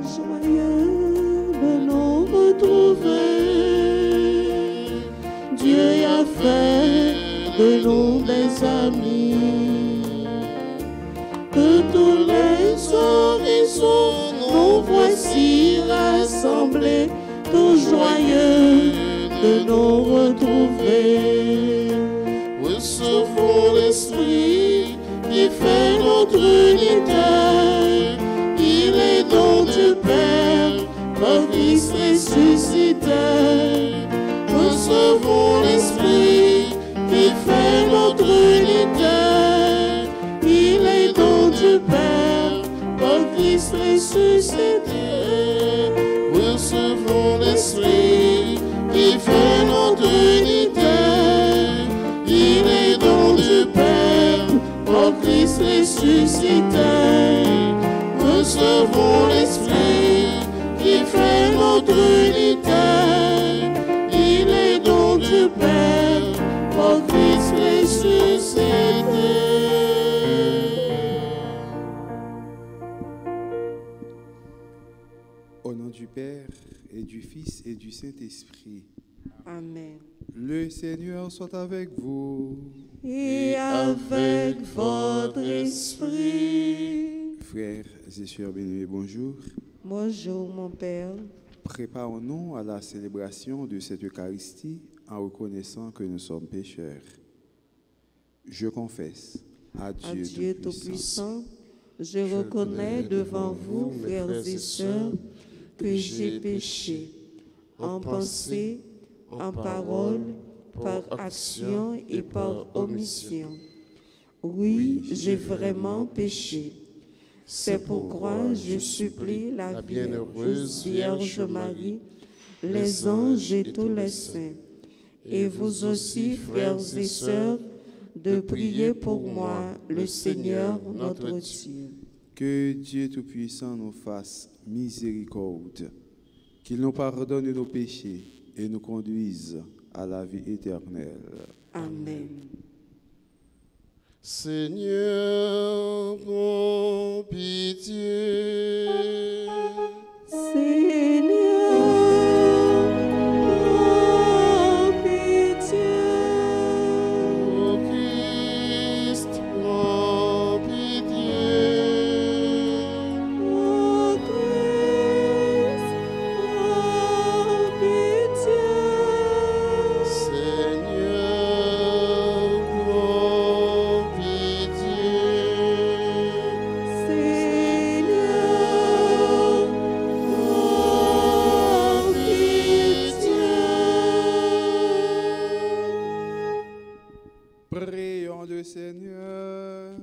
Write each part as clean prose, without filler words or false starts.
joyeux de nous retrouver. Dieu a fait de nous des amis. De tous les horizons, nous voici rassemblés, tout joyeux de nous retrouver. Recevons l'Esprit qui fait notre unité. Il est don du Père, par Christ ressuscité. Recevons l'Esprit qui fait notre unité. Il est don du Père, par Christ ressuscité. Recevons l'Esprit qui fait notre unité. Il est don du Père, par Christ ressuscité. Recevons l'Esprit qui fait notre unité. Il est don du Père, par Christ ressuscité. Au nom du Père et du Fils et du Saint-Esprit. Amen. Le Seigneur soit avec vous. Et avec votre esprit. Frères et sœurs bien-aimés, bonjour. Bonjour mon Père. Préparons-nous à la célébration de cette Eucharistie en reconnaissant que nous sommes pécheurs. Je confesse à Dieu Tout-Puissant, je reconnais devant vous, frères et sœurs, que j'ai péché en pensée, en parole, par action et par omission. Oui, j'ai vraiment péché. C'est pourquoi je supplie la bienheureuse Vierge Marie, les anges et tous les saints, et vous aussi, frères et sœurs, de prier pour moi, le Seigneur notre Dieu. Que Dieu Tout-Puissant nous fasse miséricorde, qu'il nous pardonne nos péchés et nous conduise à la vie éternelle. Amen. Seigneur, prends pitié. Seigneur, prends pitié. Ô Christ, prends pitié. Ô Christ, prends pitié. Seigneur, prends pitié. Seigneur, prends pitié. Prions le Seigneur.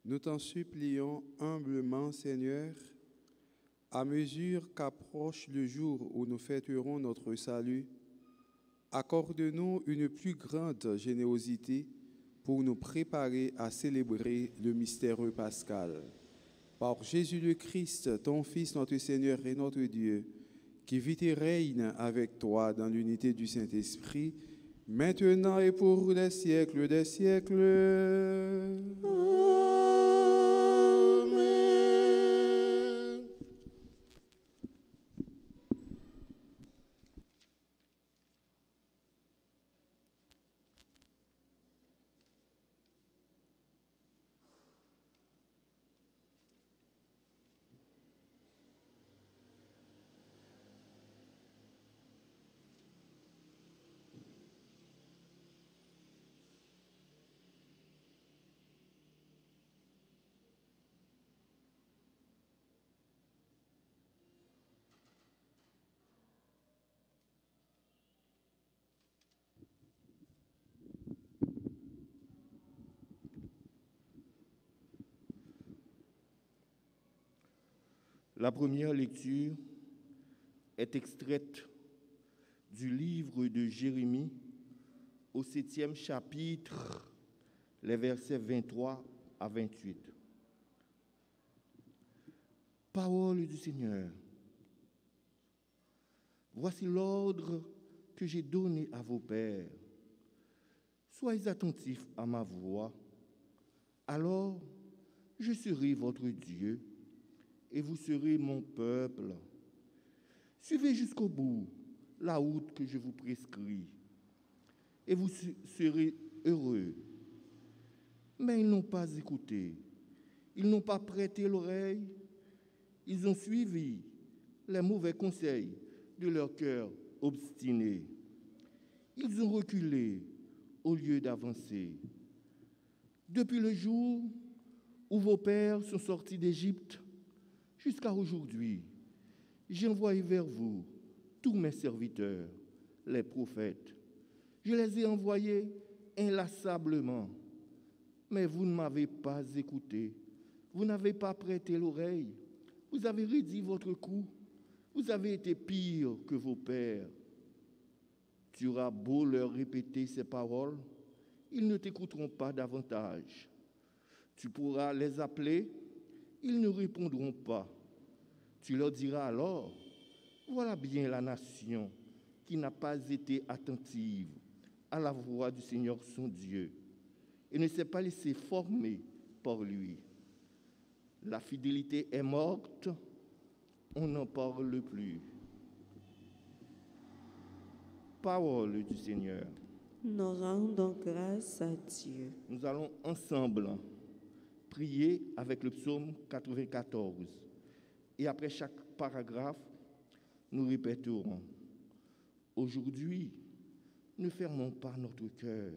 Nous t'en supplions humblement, Seigneur, à mesure qu'approche le jour où nous fêterons notre salut, accorde-nous une plus grande générosité pour nous préparer à célébrer le mystère pascal. Par Jésus le Christ, ton Fils, notre Seigneur et notre Dieu, qui vit et règne avec toi dans l'unité du Saint-Esprit, maintenant et pour les siècles des siècles. Amen. La première lecture est extraite du livre de Jérémie au 7e chapitre, les versets 23 à 28. Parole du Seigneur. Voici l'ordre que j'ai donné à vos pères. Soyez attentifs à ma voix, alors je serai votre Dieu et vous serez mon peuple. Suivez jusqu'au bout la route que je vous prescris, et vous serez heureux. Mais ils n'ont pas écouté, ils n'ont pas prêté l'oreille, ils ont suivi les mauvais conseils de leur cœur obstiné. Ils ont reculé au lieu d'avancer. Depuis le jour où vos pères sont sortis d'Égypte jusqu'à aujourd'hui, j'ai envoyé vers vous tous mes serviteurs, les prophètes. Je les ai envoyés inlassablement, mais vous ne m'avez pas écouté. Vous n'avez pas prêté l'oreille. Vous avez réduit votre cou. Vous avez été pire que vos pères. Tu auras beau leur répéter ces paroles, ils ne t'écouteront pas davantage. Tu pourras les appeler, ils ne répondront pas. Tu leur diras alors, voilà bien la nation qui n'a pas été attentive à la voix du Seigneur son Dieu et ne s'est pas laissé former par lui. La fidélité est morte, on n'en parle plus. Parole du Seigneur. Nous rendons grâce à Dieu. Nous allons ensemble prier avec le psaume 94. Et après chaque paragraphe, nous répéterons. Aujourd'hui, ne fermons pas notre cœur,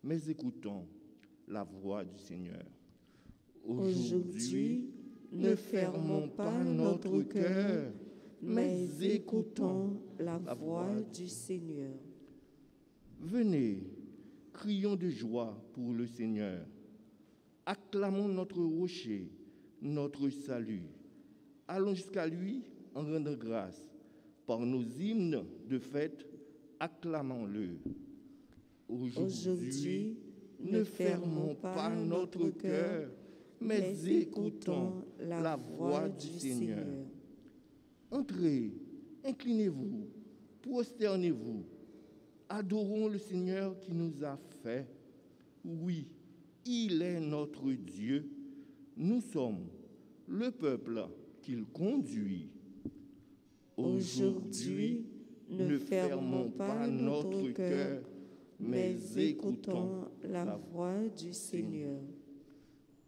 mais écoutons la voix du Seigneur. Aujourd'hui, ne fermons pas notre cœur, mais écoutons la voix du Seigneur. Venez, crions de joie pour le Seigneur. Acclamons notre rocher, notre salut. Allons jusqu'à lui en rendant grâce. Par nos hymnes de fête, acclamons-le. Aujourd'hui, ne fermons pas notre cœur, mais écoutons la voix du Seigneur. Entrez, inclinez-vous, prosternez-vous. Adorons le Seigneur qui nous a fait. Oui, il est notre Dieu. Nous sommes le peuple qu'il conduit. Aujourd'hui, ne fermons pas notre cœur, mais écoutons la voix du Seigneur.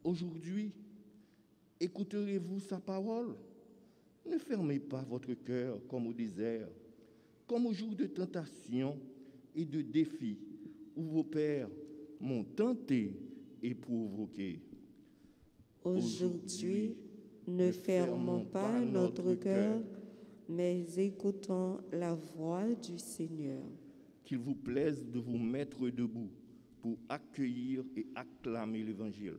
Aujourd'hui, écouterez-vous sa parole? Ne fermez pas votre cœur comme au désert, comme au jour de tentation et de défi où vos pères m'ont tenté et provoqué. Aujourd'hui, ne fermons pas notre cœur, mais écoutons la voix du Seigneur. Qu'il vous plaise de vous mettre debout pour accueillir et acclamer l'Évangile.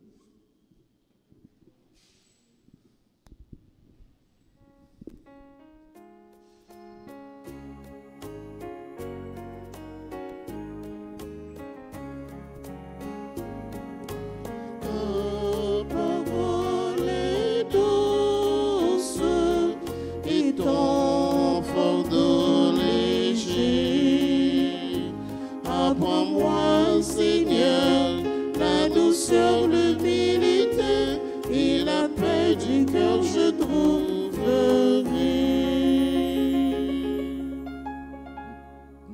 Apprends-moi, Seigneur, la douceur, l'humilité et la paix du cœur, je trouverai.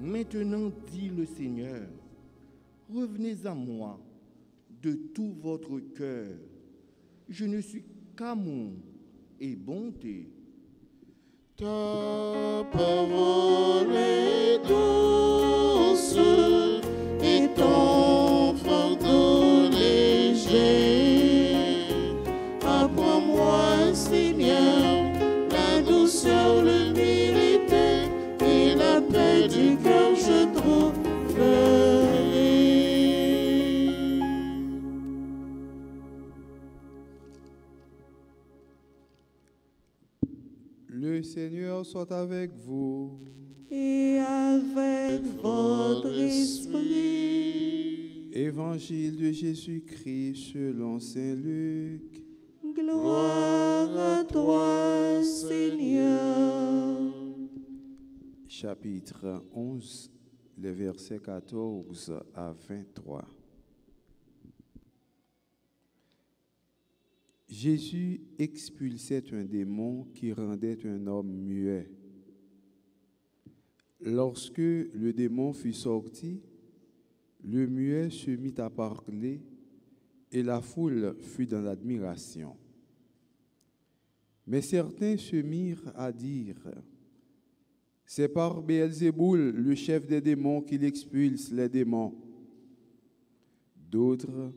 Maintenant, dit le Seigneur, revenez à moi de tout votre cœur. Je ne suis qu'amour et bonté. Ta parole est douce et ton fardeau léger. Apprends-moi, Seigneur, la douceur, l'humilité et la paix du cœur, je trouverai. Le Seigneur soit avec vous. Et avec votre esprit. Évangile de Jésus-Christ selon saint Luc. Gloire à toi, Seigneur. Chapitre 11, les versets 14 à 23. Jésus expulsait un démon qui rendait un homme muet. Lorsque le démon fut sorti, le muet se mit à parler et la foule fut dans l'admiration. Mais certains se mirent à dire « C'est par Béelzéboul, le chef des démons, qu'il expulse les démons. » D'autres,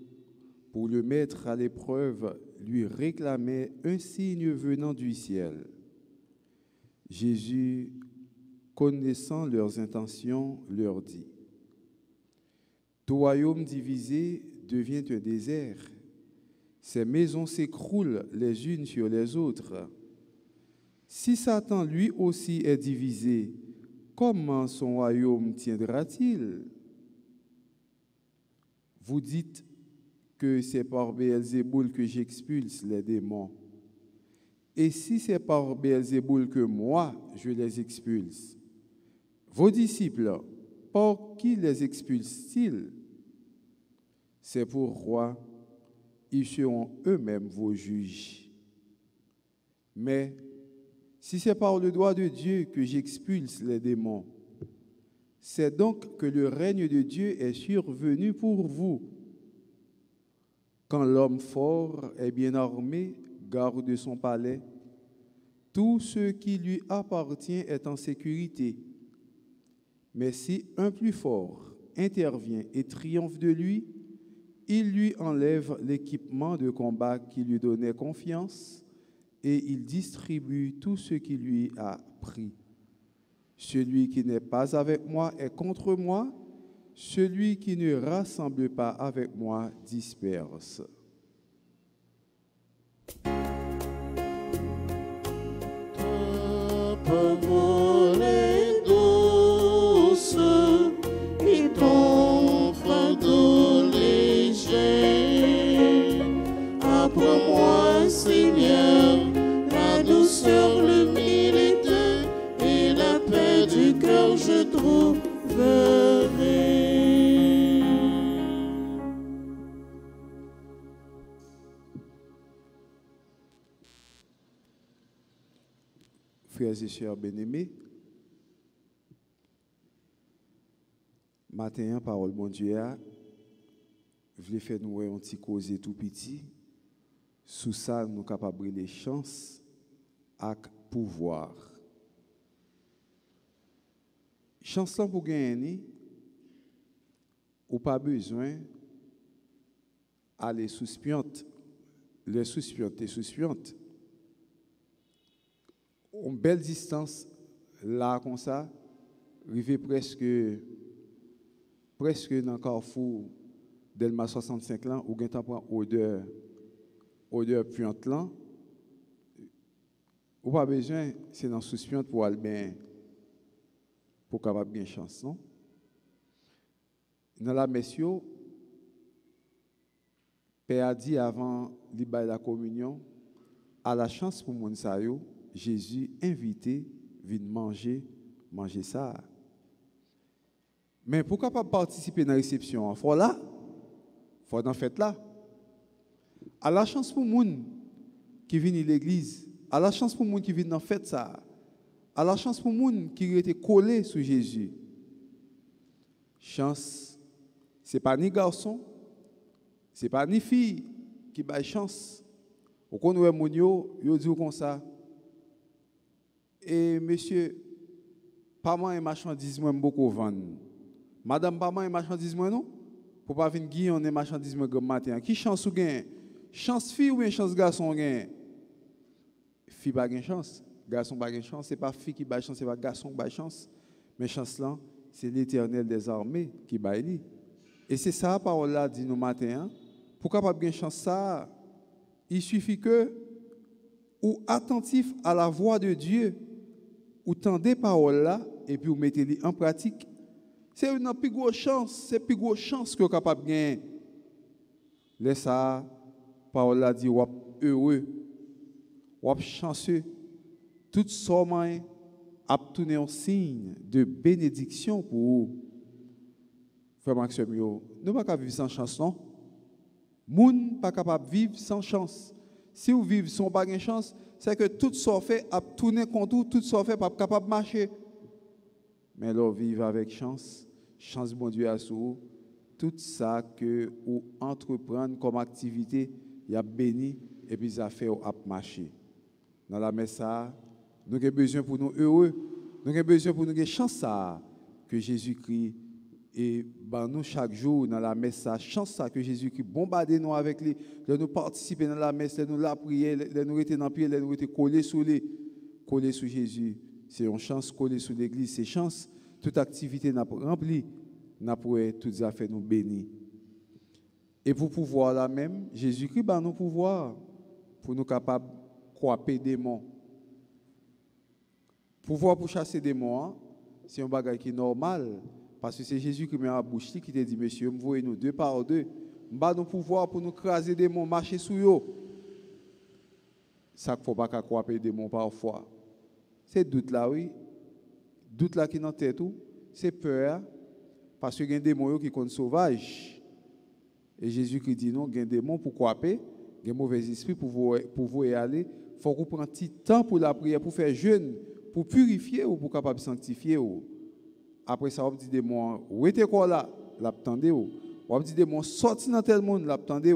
pour le mettre à l'épreuve, lui réclamaient un signe venant du ciel. Jésus, connaissant leurs intentions, leur dit « Tout royaume divisé devient un désert. Ces maisons s'écroulent les unes sur les autres. Si Satan lui aussi est divisé, comment son royaume tiendra-t-il? Vous dites que c'est par Béelzéboul que j'expulse les démons. Et si c'est par Béelzéboul que moi, je les expulse, vos disciples, par qui les expulsent-ils? C'est pourquoi ils seront eux-mêmes vos juges. Mais si c'est par le doigt de Dieu que j'expulse les démons, c'est donc que le règne de Dieu est survenu pour vous. Quand l'homme fort et bien armé garde son palais, tout ce qui lui appartient est en sécurité. Mais si un plus fort intervient et triomphe de lui, il lui enlève l'équipement de combat qui lui donnait confiance et il distribue tout ce qui lui a pris. Celui qui n'est pas avec moi est contre moi, celui qui ne rassemble pas avec moi disperse. Ta parole est douce et ton fardeau léger. Apprends-moi, Seigneur, la douceur, l'humilité et la paix du cœur je trouverai. Frères et sœurs bien-aimés, matin, parole bon Dieu, je voulais faire nous un petit causer tout petit. Sous ça, nous sommes capables de chances et pouvoir. Chance pour gagner, ou pas besoin d'aller sous-spiante. Les sous-spiantes et sous-spiantes. Une belle distance, là, comme ça, arriver presque dans le carrefour d'Elma 65 là, où on prend odeur puante là, ou pas besoin, c'est dans sous-spiante pour aller bien, pour capable bien chance, non? Dans la messieurs, Père a dit avant la communion, à la chance pour mon sayo, Jésus invité vient manger ça. Mais pour capable participer dans la réception, il faut là, il faut dans fête là. À la chance pour moun qui vient à l'église, à la chance pour moun qui vient dans fête ça, à la chance pour moun qui était collé sur Jésus. Chance, c'est pas ni garçon, c'est pas ni fille qui baille chance. Au connaît moun yo dit comme ça. Et monsieur, pas moi et marchandise moi beaucoup vendre. Madame pas moi et marchandise moi non. Pour pas venir guiller on est marchandise moi comme matin. Qui chance ou gain? Chance fille ou bien chance garçon gain? Fille pas gain chance, garçon pas gain chance, c'est pas fille qui baille chance, c'est pas garçon qui baille chance. Mais chance là, c'est l'Éternel des armées qui baille. Et c'est ça parole là dit nous matin. Pour capable gain chance ça, il suffit que ou attentif à la voix de Dieu, ou tendez parole là et puis vous mettez-les en pratique. C'est une plus grosse chance, c'est plus grosse chance que vous capable gagner. Laisse ça, parole là dit ou heureux, ou chanceux. Tout ça a tourné un signe de bénédiction pour vous. Frère Maxime, nous ne pouvons pas vivre sans chance, non? Moun pas capable de vivre sans chance. Si vous vivez sans pas de chance, c'est que tout ça fait à tourner contre vous, tout ça fait pas capable de marcher. Mais là, vivre avec chance, chance bon Dieu à sous, tout ça que vous entreprendre comme activité, il y a béni et puis ça fait à marcher. Dans la messe, nous avons besoin pour nous heureux, nous avons besoin pour nous avoir chance que Jésus-Christ et nous chaque jour dans la messe, chance que Jésus-Christ bombarde nous avec lui, de nous participer dans la messe, de nous la prier, de nous rester dans le pied, de nous rester collés sous Jésus. C'est une chance collée sous l'église, c'est chance. Toute activité n'a pas rempli, n'a pas toutes les affaires nous bénir. Et pour pouvoir là même, Jésus-Christ a nous pouvoir pour nous capables de croiser des démons. Pouvoir pour chasser des démons, c'est un bagage qui est normal. Parce que c'est Jésus qui met à la bouche qui te dit, monsieur, envoyez-nous 2 par 2. Nous avons pouvoir pour nous craser des démons, marcher sur eux. Ça ne faut pas croire des démons parfois. C'est doute là, oui. Doute là qui est dans la tête, c'est peur. Parce qu'il y a des démons qui sont sauvages. Et Jésus qui dit non, il y a des démons pour croire, il y a un mauvais esprit pour vous y aller. Il faut qu'on prenne un petit temps pour la prière, pour faire jeûne, pour purifier ou pour capable sanctifier. Après ça, on dit des démons, où était quoi là? L'attendez. On dit des démons, sorti dans tel monde, l'attendez.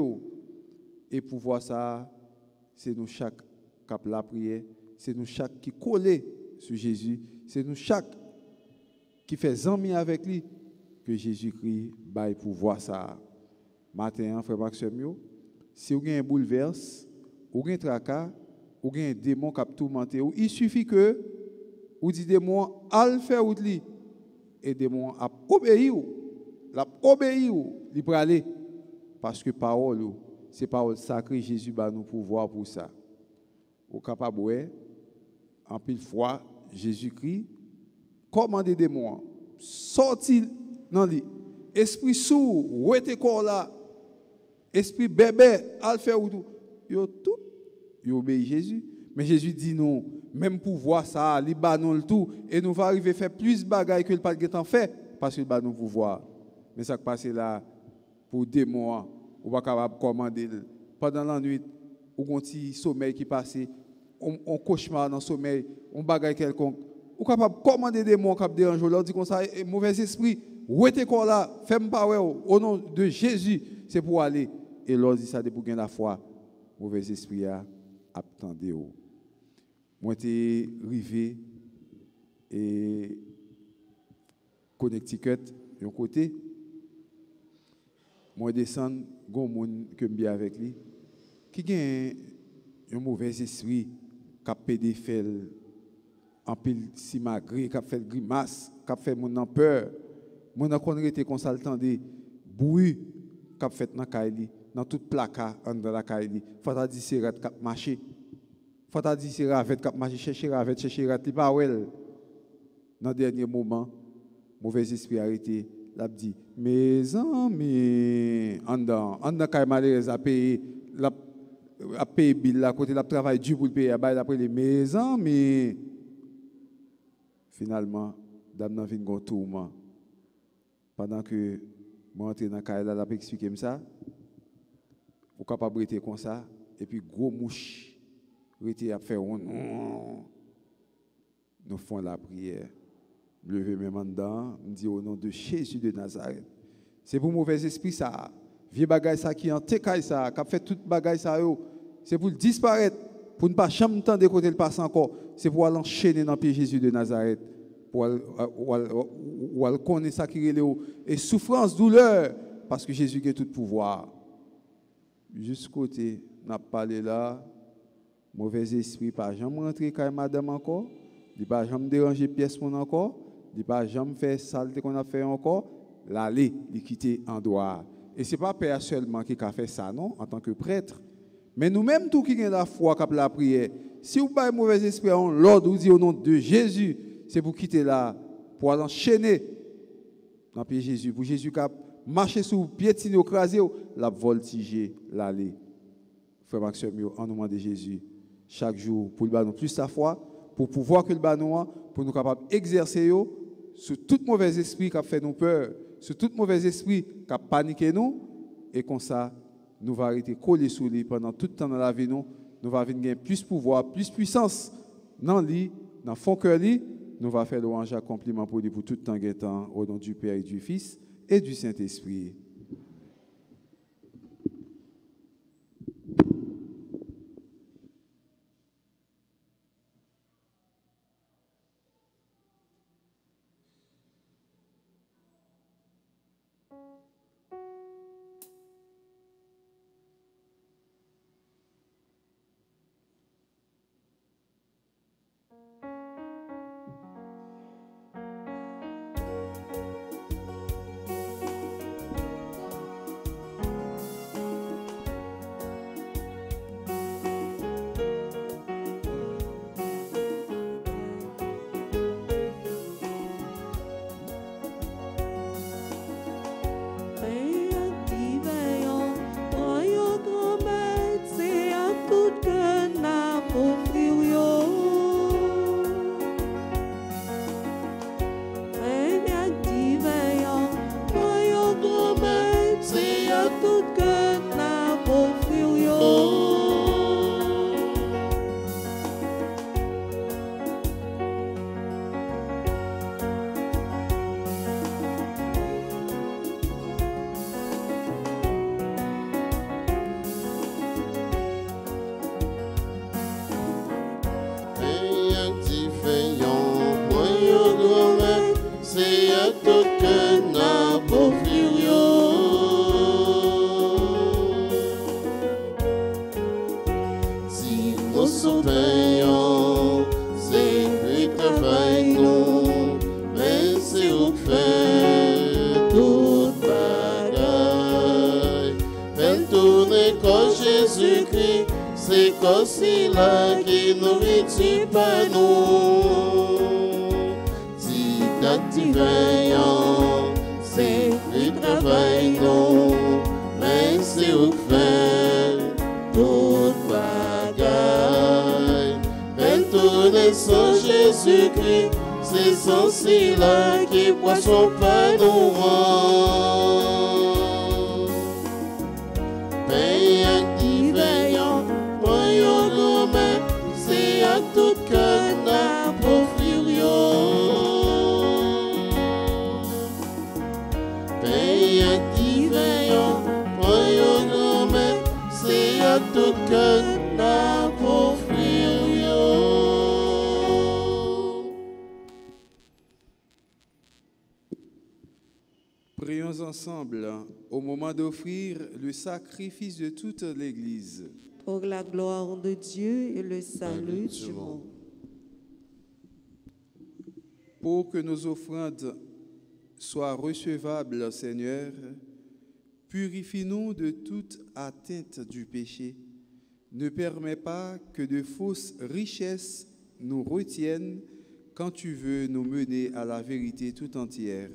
Et pour voir ça, c'est nous chaque cap la prière, c'est nous chaque qui collé sur Jésus, c'est nous chaque qui fait amis avec lui que Jésus-Christ baille pour voir ça. Matin, frère Maxime, si vous avez un bouleverse, ou un tracas, ou un démon qui a tourmenté, il suffit que vous dites démon, al faire ou li. Et démon a obéi ou, il peut aller. Parce que parole, c'est parole sacrée, Jésus va nous pouvoir pour ça. Au capable, en pile fois, Jésus-Christ commande des démons, sorti dans lui. Esprit sourd, où était corps là? Esprit bébé, al faire ou tout. Yo obéit Jésus. Mais Jésus dit non, même pour voir ça, il bat nous le tout, et nous va arriver à faire plus de bagailles que le pas de fait, parce qu'il bat nous pouvoir. Mais ça qui passe là, pour des mois, on va capable commander. Pendant la nuit, ou un petit sommeil qui passe, on cauchemar dans le sommeil, on bagaille quelconque. On est capable de commander des mots qui dérangent, on leur dit comme ça, mauvais esprit, où est-ce qu'on là, fais-moi pas au nom de Jésus, c'est pour aller. Et leur dit ça, c'est pour gagner la foi. Mauvais esprit, attendez. Moi, j'étais arrivé et Connecticut, d'un côté. Moi, descends, gon moun que me bien avec lui, qui a un mauvais esprit, qui a fait des faits, en pile simagré, qui a fait grimace, qui a fait mon peur. Moi, on a été consultant des bruits qui a fait dans la caille, dans toute placard dans la caille. Faut ta dire c'est rat qui a marché. Faut ta dire c'est rat qui a marché, chercher rat, il pas well. Dans le dernier moment, mauvais esprit arrêté. Il a dit, mes amis, en dans malheureuse a payé bill à côté, il a travaillé dur pour le payer, après les mes amis. Finalement, dame n'a venu un tourment. Pendant que je rentre dans la caille, elle a expliqué ça. Vous êtes capable de rester comme ça, et puis gros mouche, rester à faire nous faisons la prière. Lever mes mains dedans, me dit au nom de Jésus de Nazareth. C'est pour mauvais esprit ça. Vieux bagay ça qui en técaille ça, qui a fait toute bagay ça yo. C'est pour disparaître, pour ne pas jamais temps de côté le passe encore. C'est pour aller enchaîner dans le pied Jésus de Nazareth. Pour aller connaître ça qui est et souffrance, douleur, parce que Jésus a tout pouvoir. Juste côté, n'a parlé là, mauvais esprit, pas jamais rentrer quand madame encore, il pas jamais déranger pièce mon encore. Il ne pas jamais faire saleté qu'on a fait encore, l'aller, il quitter en droit. Et ce n'est pas Père seulement qui a fait ça, non, en tant que prêtre. Mais nous-mêmes, tout qui ont la foi, qui a la prière, si vous avez un mauvais esprit, l'ordre vous dit au nom de Jésus, c'est pour quitter là, pour aller enchaîner dans le pied Jésus. Pour Jésus qui a marché sur le pied, écrasé, la voltiger, l'aller. Frère Maxime, en nom de Jésus, chaque jour, pour le nous plus sa foi, pour pouvoir que le banon, pour nous capables d'exercer sur tout mauvais esprit qui a fait nous peur, sur tout mauvais esprit qui a paniqué nous, et comme ça, nous va arrêter collés sous lui pendant tout le temps dans la vie, nous, nous va venir plus pouvoir, plus puissance dans lui, dans fond cœur lui, nous va faire louange accomplissement pour lui pour tout temps et temps au nom du Père et du Fils et du Saint-Esprit. Prions ensemble au moment d'offrir le sacrifice de toute l'Église. Pour la gloire de Dieu et le salut du monde. Pour que nos offrandes soient recevables, Seigneur, purifie-nous de toute atteinte du péché. Ne permets pas que de fausses richesses nous retiennent quand tu veux nous mener à la vérité tout entière.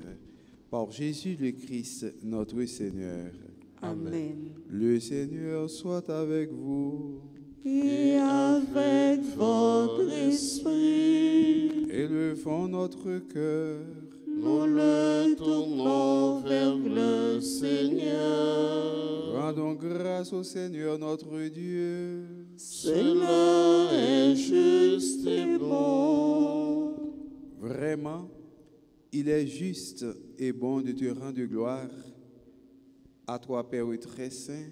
Par Jésus le Christ, notre Seigneur. Amen. Le Seigneur soit avec vous. Et avec votre esprit. Élevons notre cœur. Nous le tournons vers le Seigneur. Rendons grâce au Seigneur notre Dieu. Cela est juste et bon. Vraiment, il est juste et bon de te rendre gloire. À toi, Père très saint,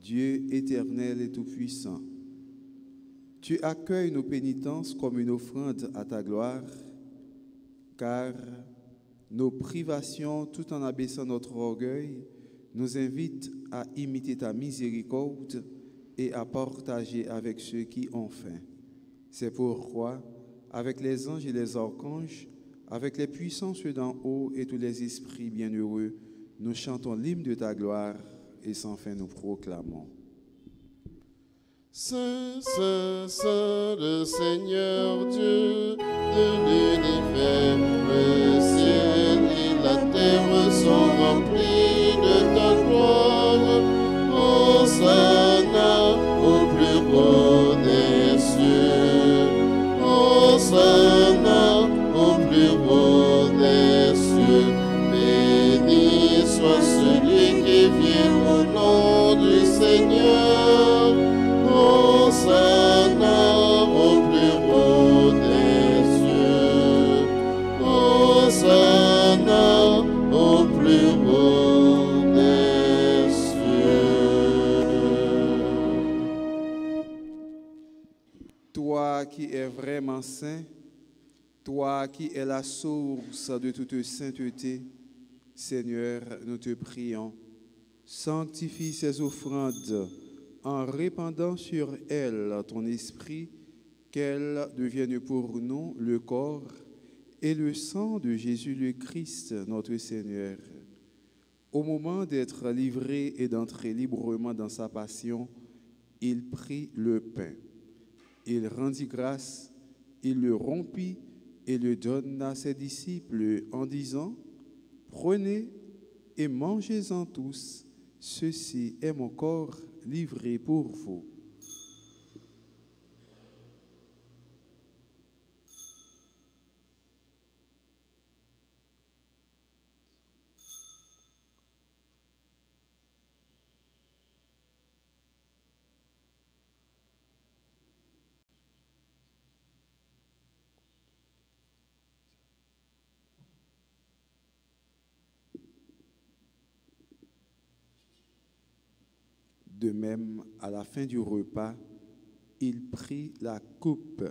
Dieu éternel et tout-puissant. Tu accueilles nos pénitences comme une offrande à ta gloire, car nos privations, tout en abaissant notre orgueil, nous invitent à imiter ta miséricorde et à partager avec ceux qui ont faim. C'est pourquoi, avec les anges et les archanges, avec les puissances d'en haut et tous les esprits bienheureux, nous chantons l'hymne de ta gloire et sans fin nous proclamons. Saint, Saint, Saint, le Seigneur Dieu de l'univers, le ciel et la terre sont remplis de ta gloire. Hosanna au plus haut des cieux. Hosanna au plus haut des cieux. Béni soit celui qui vient au nom du Seigneur. Hosanna. qui es vraiment saint, toi qui es la source de toute sainteté, Seigneur, nous te prions, sanctifie ces offrandes en répandant sur elles ton esprit, qu'elles deviennent pour nous le corps et le sang de Jésus le Christ, notre Seigneur. Au moment d'être livré et d'entrer librement dans sa passion, il prit le pain. Il rendit grâce, il le rompit et le donna à ses disciples en disant, « Prenez et mangez-en tous, ceci est mon corps livré pour vous. » De même, à la fin du repas, il prit la coupe.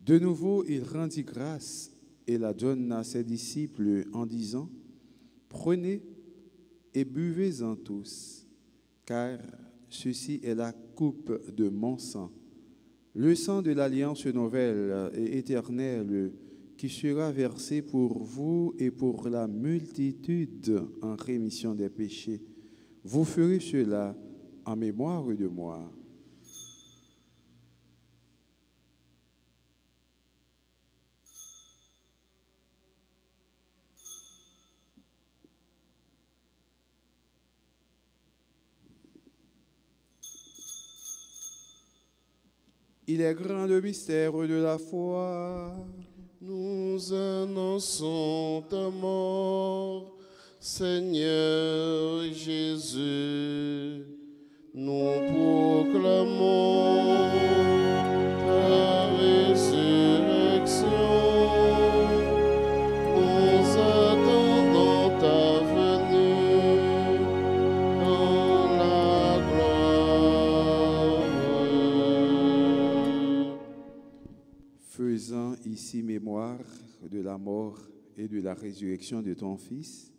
De nouveau, il rendit grâce et la donna à ses disciples en disant, « Prenez et buvez-en tous, car ceci est la coupe de mon sang, le sang de l'alliance nouvelle et éternelle qui sera versé pour vous et pour la multitude en rémission des péchés. Vous ferez cela en mémoire de moi. » Il est grand le mystère de la foi. Nous annonçons ta mort, Seigneur Jésus. Nous proclamons ta résurrection. Nous attendons ta venue dans la gloire. Faisant ici mémoire de la mort et de la résurrection de ton Fils,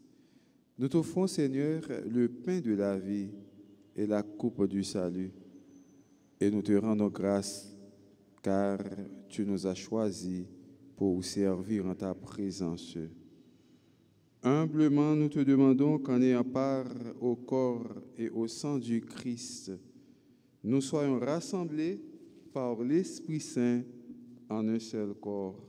nous t'offrons, Seigneur, le pain de la vie et la coupe du salut. Et nous te rendons grâce, car tu nous as choisis pour servir en ta présence. Humblement, nous te demandons qu'en ayant part au corps et au sang du Christ, nous soyons rassemblés par l'Esprit Saint en un seul corps.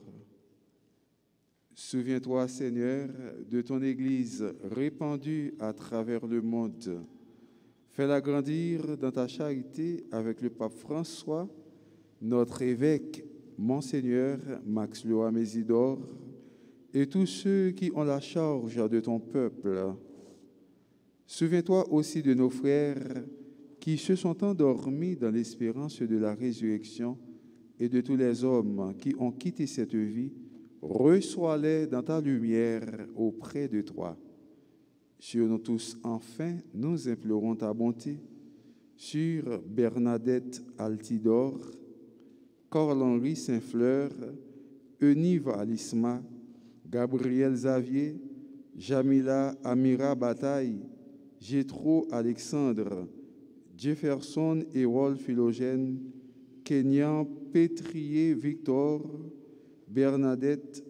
Souviens-toi, Seigneur, de ton Église répandue à travers le monde. Fais-la grandir dans ta charité avec le pape François, notre évêque, Monseigneur Max Loa-Mésidor, et tous ceux qui ont la charge de ton peuple. Souviens-toi aussi de nos frères qui se sont endormis dans l'espérance de la résurrection et de tous les hommes qui ont quitté cette vie. Reçois-les dans ta lumière auprès de toi. Sur nous tous, enfin, nous implorons ta bonté. Sur Bernadette Altidor, Corle-Henri Saint-Fleur, Eunive Alisma, Gabriel Xavier, Jamila Amira Bataille, Jétro Alexandre, Jefferson Ewol Philogène, Kenyan Pétrier Victor, Bernadette,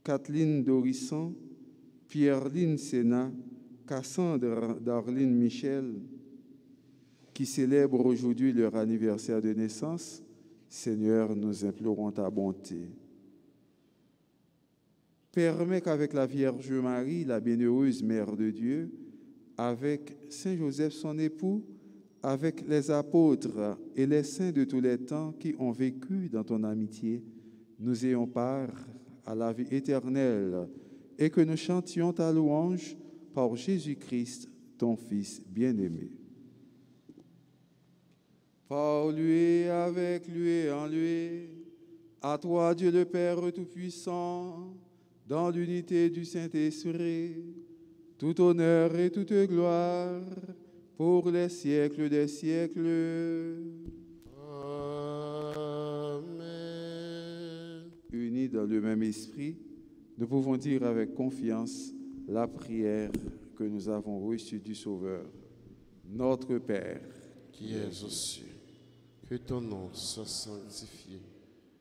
Kathleen Dorisson, Pierre-Line Sénat, Cassandre Darline Michel, qui célèbrent aujourd'hui leur anniversaire de naissance. Seigneur, nous implorons ta bonté. Permets qu'avec la Vierge Marie, la bienheureuse Mère de Dieu, avec Saint Joseph son époux, avec les apôtres et les saints de tous les temps qui ont vécu dans ton amitié, nous ayons part à la vie éternelle et que nous chantions ta louange par Jésus-Christ, ton Fils bien-aimé. Par lui, avec lui et en lui, à toi Dieu le Père Tout-Puissant, dans l'unité du Saint-Esprit, tout honneur et toute gloire pour les siècles des siècles. Amen. unis dans le même esprit, nous pouvons dire avec confiance la prière que nous avons reçue du Sauveur. Notre Père, qui es aux cieux, que ton nom soit sanctifié,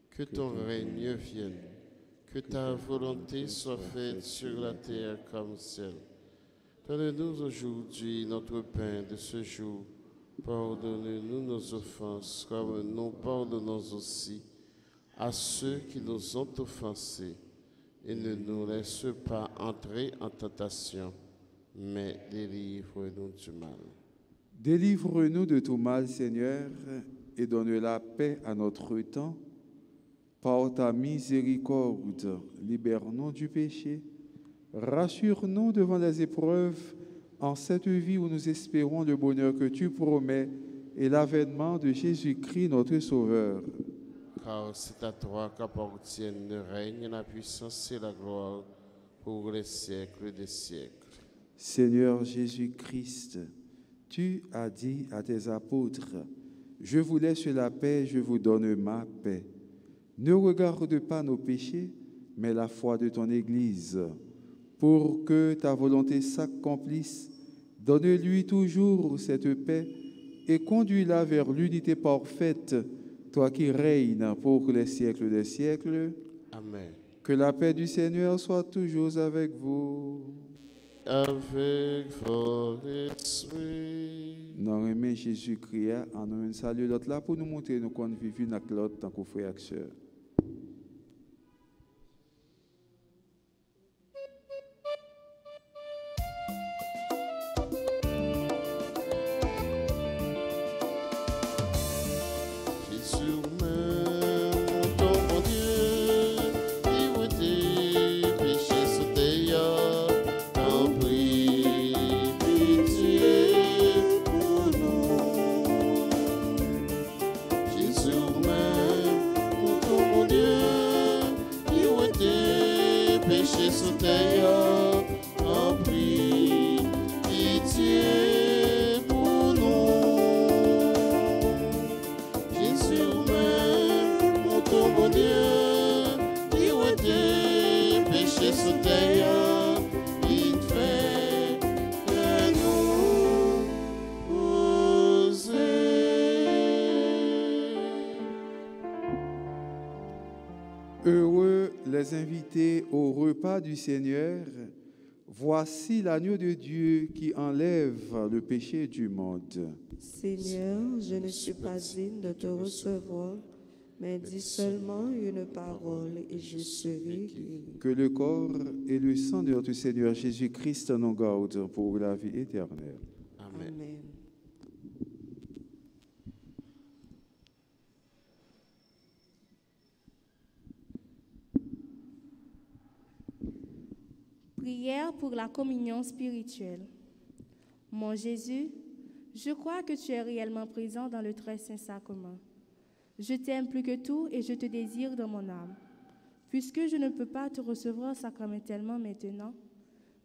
que ton règne vienne, que ta volonté soit faite sur la terre comme au ciel. Donne-nous aujourd'hui notre pain de ce jour. Pardonne-nous nos offenses, comme nous pardonnons aussi à ceux qui nous ont offensés. Et ne nous laisse pas entrer en tentation, mais délivre-nous du mal. délivre-nous de tout mal, Seigneur, et donne la paix à notre temps. Par ta miséricorde, libère-nous du péché. Rassure-nous devant les épreuves en cette vie où nous espérons le bonheur que tu promets et l'avènement de Jésus-Christ, notre Sauveur. Car c'est à toi qu'appartiennent le règne, la puissance et la gloire pour les siècles des siècles. Seigneur Jésus-Christ, tu as dit à tes apôtres, « Je vous laisse la paix, je vous donne ma paix. Ne regarde pas nos péchés, mais la foi de ton Église. Pour que ta volonté s'accomplisse, donne-lui toujours cette paix et conduis-la vers l'unité parfaite, toi qui règnes pour les siècles des siècles. Amen. Que la paix du Seigneur soit toujours avec vous. Avec votre esprit. Nous remercions Jésus-Christ en nous saluant l'autre là pour nous montrer nous qu'on vit une avec l'autre tant qu'on frère et sœur. Heureux les invités au repas du Seigneur. Voici l'agneau de Dieu qui enlève le péché du monde. Seigneur, je ne suis pas digne de te recevoir, mais dis seulement une parole et je serai guéri. Que le corps et le sang de notre Seigneur Jésus-Christ nous gardent pour la vie éternelle. Amen. Amen. Prière pour la communion spirituelle. Mon Jésus, je crois que tu es réellement présent dans le très saint sacrement. Je t'aime plus que tout et je te désire dans mon âme. Puisque je ne peux pas te recevoir sacramentellement maintenant,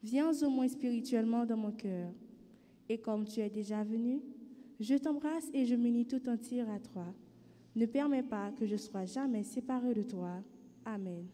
viens au moins spirituellement dans mon cœur. Et comme tu es déjà venu, je t'embrasse et je m'unis tout entier à toi. Ne permets pas que je sois jamais séparé de toi. Amen.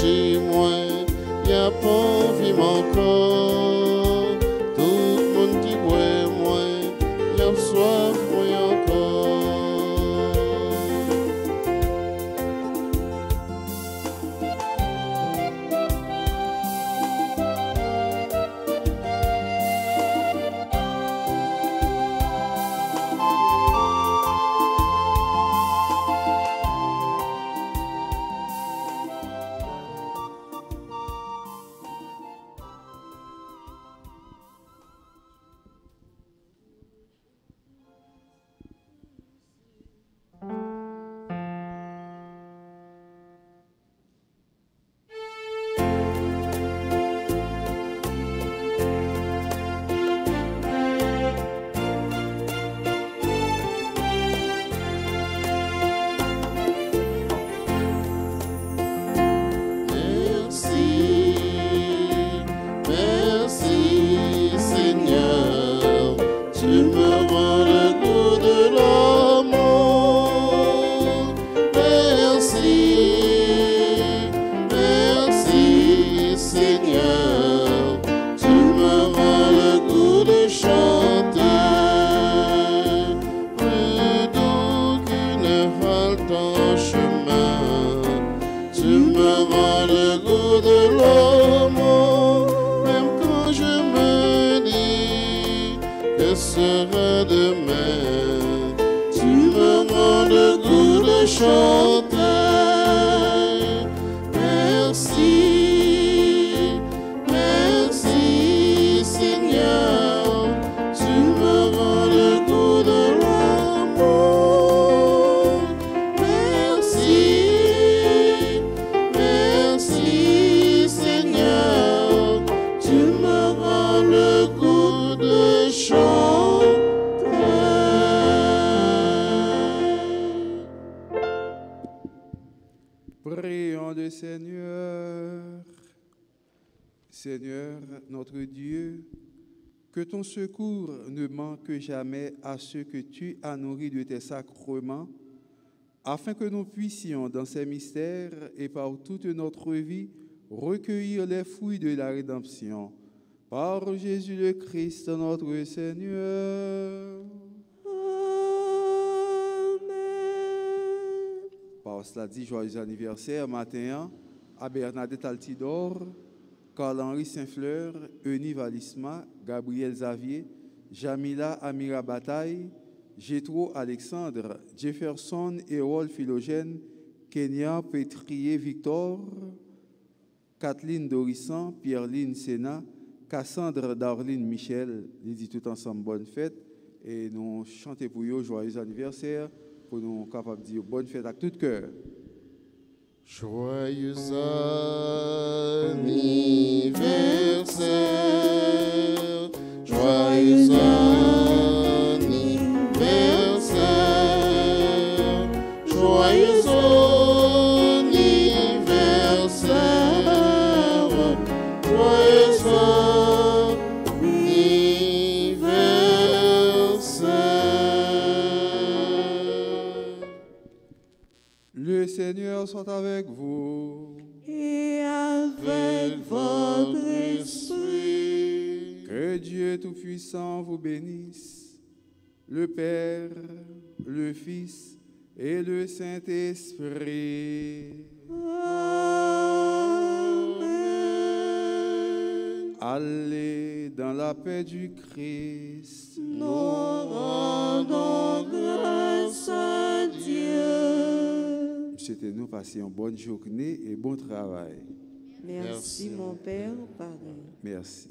chez moi, y a pas vie encore. Tout le monde qui boit moi, y a soif moi encore. Prions le Seigneur. Seigneur, notre Dieu, que ton secours ne manque jamais à ceux que tu as nourris de tes sacrements, afin que nous puissions, dans ces mystères et par toute notre vie, recueillir les fruits de la rédemption. Par Jésus le Christ, notre Seigneur. Par cela dit, joyeux anniversaire matin à Bernadette Altidor, Carl-Henri Saint-Fleur, Euni Valisma, Gabriel Xavier, Jamila Amira Bataille, Jétro Alexandre, Jefferson Erol Philogène, Kenya Pétrier Victor, Kathleen Dorissan, Pierre-Line Sénat, Cassandre Darline Michel, les dit tout ensemble bonne fête et nous chantons pour eux joyeux anniversaire pour nous capables de dire bonne fête à tout cœur. Joyeux anniversaire, joyeux anniversaire, joyeux anniversaire, joyeux anniversaire. Le Seigneur soit avec vous. Et avec votre esprit. Que Dieu Tout-Puissant vous bénisse, le Père, le Fils et le Saint-Esprit. Amen. Allez dans la paix du Christ. Nous rendons grâce à Dieu. C'était nous passer une bonne journée et bon travail. Merci, mon Père, pareil. Merci.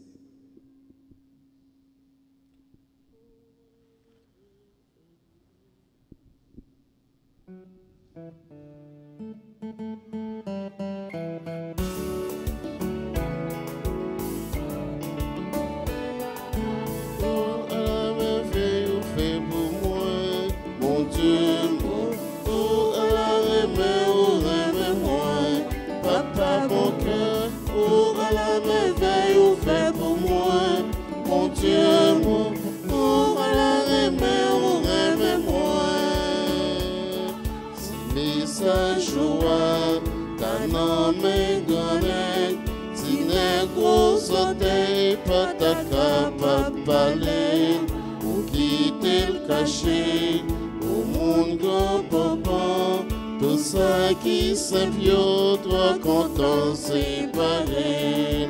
parler, pour quitter le cachet, au monde grand papa, tout ça qui s'impiot, trop content séparé.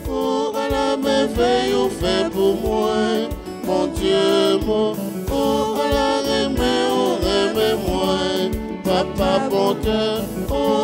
Oh, à la merveille, au fait pour moi, mon Dieu, mon, oh, à la remè, oh, remè moi, papa, bon cœur, oh,